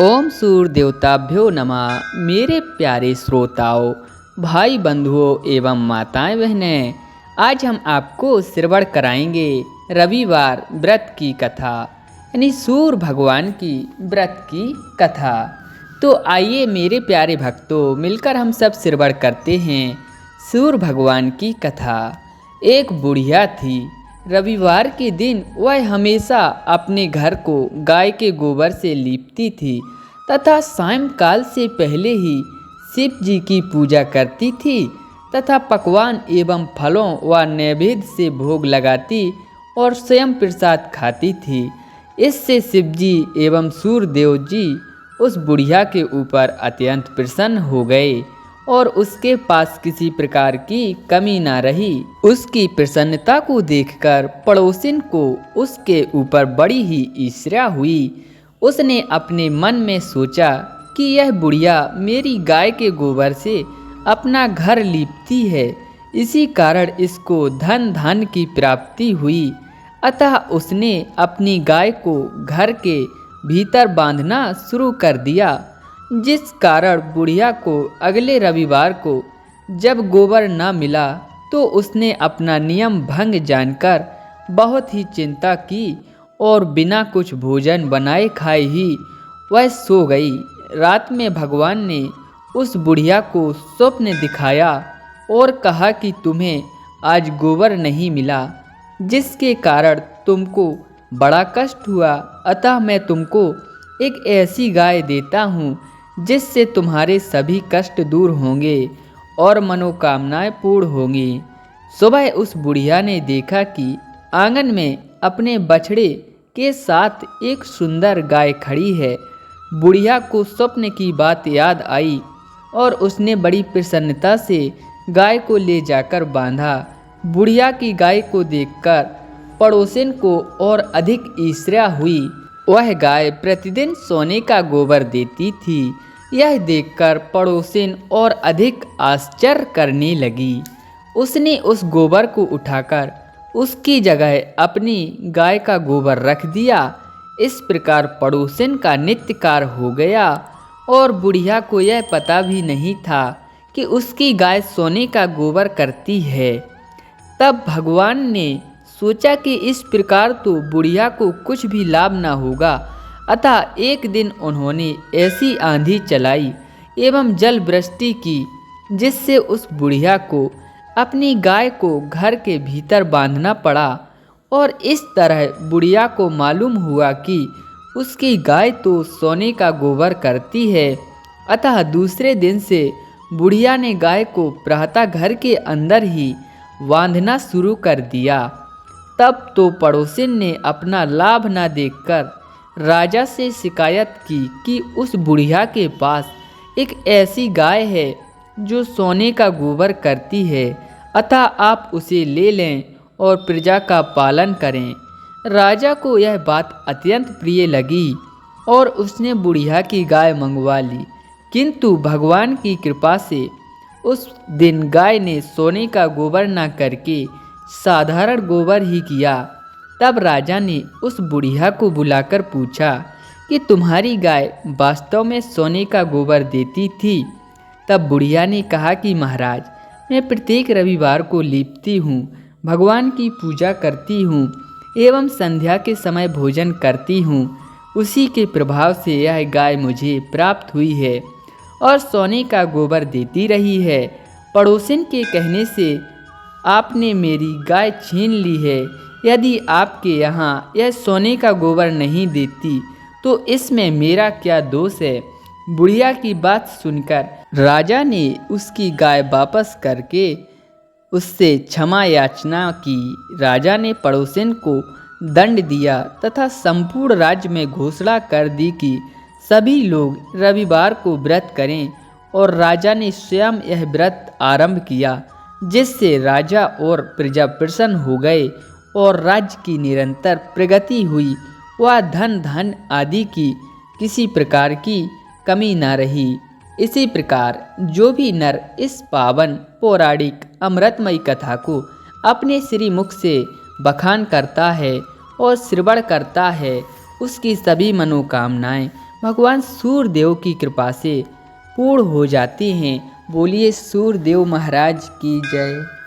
ओम सूर्य देवताभ्यो नमः। मेरे प्यारे श्रोताओं, भाई बंधुओं एवं माताएं बहनें, आज हम आपको श्रवण कराएंगे रविवार व्रत की कथा, यानी सूर्य भगवान की व्रत की कथा। तो आइए मेरे प्यारे भक्तों, मिलकर हम सब श्रवण करते हैं सूर्य भगवान की कथा। एक बुढ़िया थी। रविवार के दिन वह हमेशा अपने घर को गाय के गोबर से लीपती थी तथा सायंकाल से पहले ही शिव जी की पूजा करती थी तथा पकवान एवं फलों व नैवेद्य से भोग लगाती और स्वयं प्रसाद खाती थी। इससे शिव जी एवं सूर्यदेव जी उस बुढ़िया के ऊपर अत्यंत प्रसन्न हो गए और उसके पास किसी प्रकार की कमी ना रही। उसकी प्रसन्नता को देखकर पड़ोसिन को उसके ऊपर बड़ी ही ईर्ष्या हुई। उसने अपने मन में सोचा कि यह बुढ़िया मेरी गाय के गोबर से अपना घर लीपती है, इसी कारण इसको धन धान्य की प्राप्ति हुई। अतः उसने अपनी गाय को घर के भीतर बांधना शुरू कर दिया, जिस कारण बुढ़िया को अगले रविवार को जब गोबर न मिला तो उसने अपना नियम भंग जानकर बहुत ही चिंता की और बिना कुछ भोजन बनाए खाए ही वह सो गई। रात में भगवान ने उस बुढ़िया को स्वप्न दिखाया और कहा कि तुम्हें आज गोबर नहीं मिला, जिसके कारण तुमको बड़ा कष्ट हुआ। अतः मैं तुमको एक ऐसी गाय देता हूँ जिससे तुम्हारे सभी कष्ट दूर होंगे और मनोकामनाएं पूर्ण होंगी। सुबह उस बुढ़िया ने देखा कि आंगन में अपने बछड़े के साथ एक सुंदर गाय खड़ी है। बुढ़िया को स्वप्न की बात याद आई और उसने बड़ी प्रसन्नता से गाय को ले जाकर बांधा। बुढ़िया की गाय को देखकर पड़ोसिन को और अधिक ईर्ष्या हुई। वह गाय प्रतिदिन सोने का गोबर देती थी। यह देखकर पड़ोसिन और अधिक आश्चर्य करने लगी। उसने उस गोबर को उठाकर उसकी जगह अपनी गाय का गोबर रख दिया। इस प्रकार पड़ोसिन का नित्य कार्य हो गया और बुढ़िया को यह पता भी नहीं था कि उसकी गाय सोने का गोबर करती है। तब भगवान ने सोचा कि इस प्रकार तो बुढ़िया को कुछ भी लाभ न होगा। अतः एक दिन उन्होंने ऐसी आंधी चलाई एवं जल वृष्टि की जिससे उस बुढ़िया को अपनी गाय को घर के भीतर बांधना पड़ा। और इस तरह बुढ़िया को मालूम हुआ कि उसकी गाय तो सोने का गोबर करती है। अतः दूसरे दिन से बुढ़िया ने गाय को प्रातः घर के अंदर ही बांधना शुरू कर दिया। तब तो पड़ोसिन ने अपना लाभ न देखकर राजा से शिकायत की कि उस बुढ़िया के पास एक ऐसी गाय है जो सोने का गोबर करती है, अतः आप उसे ले लें और प्रजा का पालन करें। राजा को यह बात अत्यंत प्रिय लगी और उसने बुढ़िया की गाय मंगवा ली। किंतु भगवान की कृपा से उस दिन गाय ने सोने का गोबर न करके साधारण गोबर ही किया। तब राजा ने उस बुढ़िया को बुलाकर पूछा कि तुम्हारी गाय वास्तव में सोने का गोबर देती थी? तब बुढ़िया ने कहा कि महाराज, मैं प्रत्येक रविवार को लीपती हूँ, भगवान की पूजा करती हूँ एवं संध्या के समय भोजन करती हूँ। उसी के प्रभाव से यह गाय मुझे प्राप्त हुई है और सोने का गोबर देती रही है। पड़ोसिन के कहने से आपने मेरी गाय छीन ली है। यदि आपके यहाँ यह सोने का गोबर नहीं देती तो इसमें मेरा क्या दोष है? बुढ़िया की बात सुनकर राजा ने उसकी गाय वापस करके उससे क्षमा याचना की। राजा ने पड़ोसिन को दंड दिया तथा संपूर्ण राज्य में घोषणा कर दी कि सभी लोग रविवार को व्रत करें और राजा ने स्वयं यह व्रत आरंभ किया, जिससे राजा और प्रजा प्रसन्न हो गए और राज्य की निरंतर प्रगति हुई। वह धन धन आदि की किसी प्रकार की कमी न रही। इसी प्रकार जो भी नर इस पावन पौराणिक अमृतमयी कथा को अपने श्री मुख से बखान करता है और श्रवण करता है, उसकी सभी मनोकामनाएं भगवान सूर्यदेव की कृपा से पूर्ण हो जाते हैं। बोलिए सूर्यदेव महाराज की जय।